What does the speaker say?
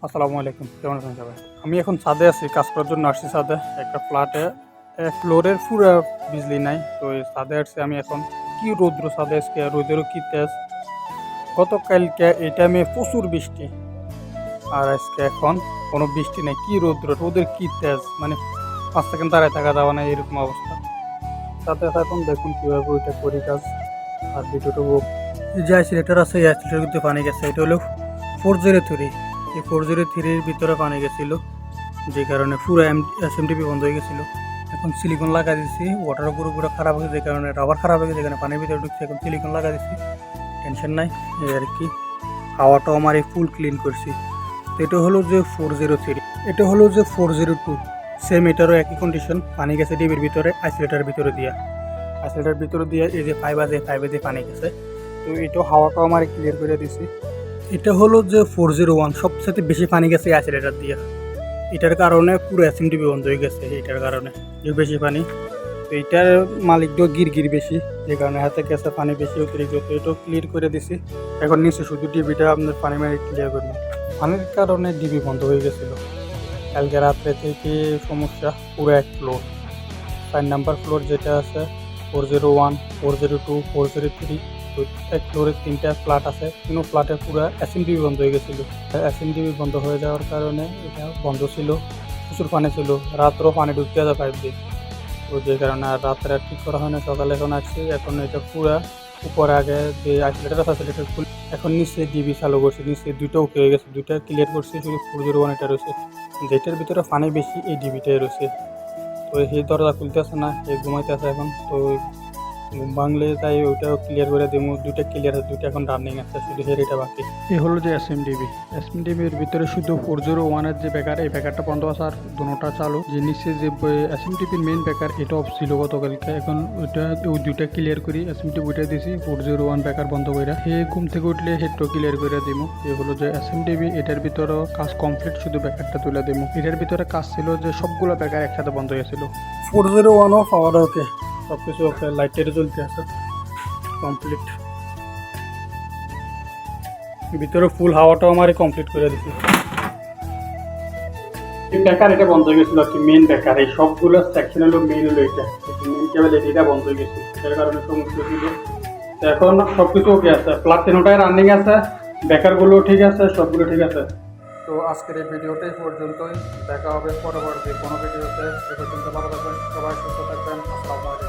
আসসালামু আলাইকুম, কেমন আছেন সবাই? আমি এখন ছাদে আছি, কাজ করার জন্য আসছি ছাদে। একটা ফ্ল্যাটে ফ্লোরের পুরো বিজলি নাই, তো এই ছাদে আসছি আমি এখন। কি রৌদ্র ছাদে, আজকে রোদেরও কি তেজ। গতকালকে এই টাইমে প্রচুর বৃষ্টি, আর আজকে এখন কোনো বৃষ্টি নেই। কি রৌদ্র, রোদের কি তেজ, মানে 5 সেকেন্ড দাঁড়ায় থাকা যাওয়া না, এরকম অবস্থা। সাথে থাকুন, দেখুন কীভাবে ওইটা করি কাজ। আর ভিডিওটুকু যে আইসিলেটার আছে, এই আইসিলেটার কিন্তু পানি গেছে। এটা হলো 403। এই 403-র ভিতরে পানি গেছিলো, যে কারণে পুরো এসএমটিপি বন্ধ হয়ে গেছিলো। এখন সিলিকন লাগা দিচ্ছি, ওয়াটার পুরো খারাপ হয়েছে, যে কারণে রাবার খারাপ হয়ে গেছে, যেখানে পানির ভিতরে ঢুকছে। এখন সিলিকন লাগা দিচ্ছি, টেনশন নাই। এই আর কি, হাওয়াটাও আমার এই ফুল ক্লিন করছি। তো এটা হলো যে 403, এটা হলো যে 402। সেম, এটারও একই কন্ডিশন। পানি গেছে ডিবির ভিতরে, আইসোলেটার ভিতরে দিয়া, আইসোলেটার ভিতরে দিয়ে এই যে ফাইভে দিয়ে পানি গেছে। তো এটাও হাওয়াটাও আমার ক্লিয়ার করে দিছি। এটা হলো যে 401, সবচেয়ে বেশি পানি গেছে আইসোলেটার দিয়ে। এটার কারণে পুরো এসএমটিপি বন্ধ হয়ে গেছে, এটার কারণে যে বেশি পানি। তো এটার মালিকও গির বেশি, যে কারণে হাতে গেছে পানি বেশি অতিরিক্ত। তো এটাও ক্লিয়ার করে দিছি। এখন নিচে শুধু ডিবিটা আপনার পানি মারি ক্লিয়ার করবেন। পানির কারণে ডিবি বন্ধ হয়ে গেছিলো কালকে রাত্রে থেকে। সমস্যা পুরো এক ফ্লোর, 4 নাম্বার ফ্লোর যেটা আছে, 401, 402, 403। তো এক ফ্লোরে 3টা ফ্ল্যাট আছে, 3 ফ্ল্যাটে পুরো এসএমটিপি বন্ধ হয়ে গেছিলো। এসএমটিপি বন্ধ হয়ে যাওয়ার কারণে এটা বন্ধ ছিল। প্রচুর পানি ছিল, রাত্রেও পানি ঢুকতে যায় পাইপ দিয়ে। তো যে কারণে আর রাত্রে আর ঠিক করা হয় না। সকালে এখন আসছি, এখন এটা পুরো উপরে আগে যে আইসোলেটার ফ্যাসিলিটি ফুল। এখন নিচে ডিবি চালু করছি, নিচে 2টা ওকে হয়ে গেছে, 2টা ক্লিয়ার করছি। শুধু 401 এটা রয়েছে, যেটার ভিতরে পানি বেশি এই ডিবিটাই রয়েছে। তো সেই দরজা খুলতেছে না, এই ঘুমাইতেছে এখন। তো ঘুম ভাঙলে তাই ওইটাও ক্লিয়ার করে দিব। 2টা ক্লিয়ার আছে, 2টা এখন রানিং আছে, শুধু হেরিটা বাকি। এই হলো যে এসএমডিবির ভিতরে শুধু 401-এর যে ব্যাকার, এই ব্যাকারটা বন্ধ আছে, আর দুটোটা চালু। যে নিচে যে এসএমডিবির মেইন ব্যাকার, এটা অফ ছিল গতকালকে। এখন ওইটা ওই 2টা ক্লিয়ার করি, এসএমডিবি ওইটা দিছি, 401 ব্যাকার বন্ধ করে। হে ঘুম থেকে উঠলে হেডটা ক্লিয়ার করে দিব। এই হলো যে এসএমডিবি, এটার ভিতরেও কাজ কমপ্লিট, শুধু ব্যাকারটা তুলে দিব। এটার ভিতরে কাজ ছিল যে সবগুলো ব্যাকার একসাথে বন্ধ হয়েছিল। 401-ও পাওয়ার ওকে, সব কিছু ওকে, লাইটের জ্বলতে আছে কমপ্লিট। ভিতরে ফুল হাওয়াটাও আমারই কমপ্লিট করে দিছি। এই বেকার এটা বন্ধ হয়ে গেছিলো আর কি, মেন বেকার। এই সবগুলো সেকশন হলো মেন, হলো এটা মেন কেবল, এটা বন্ধ হয়ে গেছে, এটার কারণে সমস্যা ছিল। তো এখন সবকিছু ওকে আছে, প্লাস 3টাই রানিং আছে, বেকারগুলো ঠিক আছে, সবগুলো ঠিক আছে। তো আজকের এই ভিডিওটাই পর্যন্তই, দেখা হবে পরবর্তী কোনো ভিডিওতে। সে পর্যন্ত ভালো থাকবেন সবাই, সুস্থ থাকবেন। আসসালামু আলাইকুম।